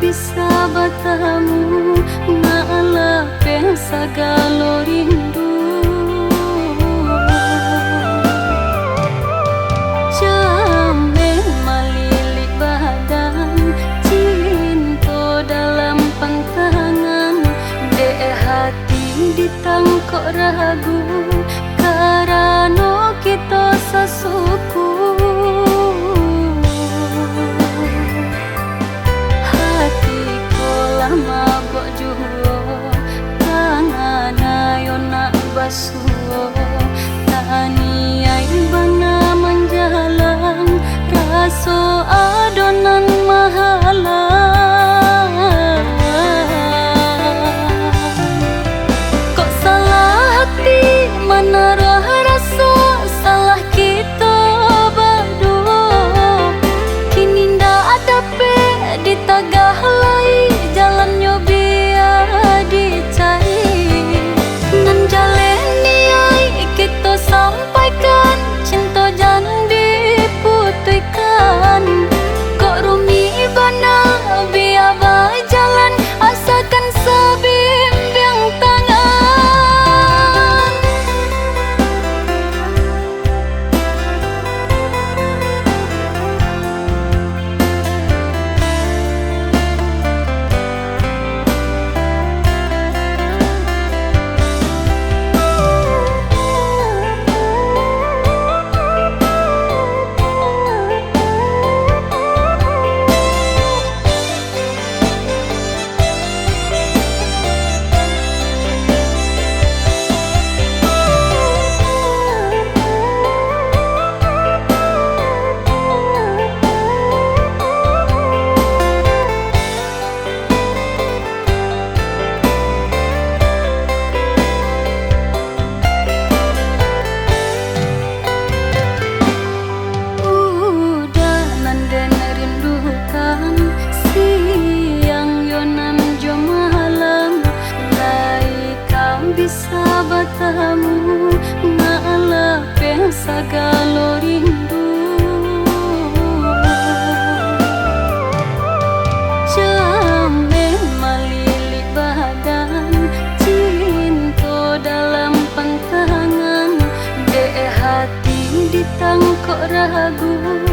bisa bertemu, ngalah segala rindu. Jameh melilit badan, cinta dalam pantangan, dek hati ditangkok ragu, karena kita sesuku. Mabok juo tangan ayo nak basuh, tani ai bana menjalan, raso adonan mahalan. Kok salah hati mana rasa salah kita berdua, kini ndak ada pe di tagah lain. Jalannya biar dicari, nan jalani ai kita sampaikan, cinta jangan diputihkan. Kok rumi bana biar berjalan, asalkan sebimbing tangan. Bisa bertemu, ngalah segala rindu. Jameh melilit badan, cinta dalam pantangan, dek hati ditangkok ragu.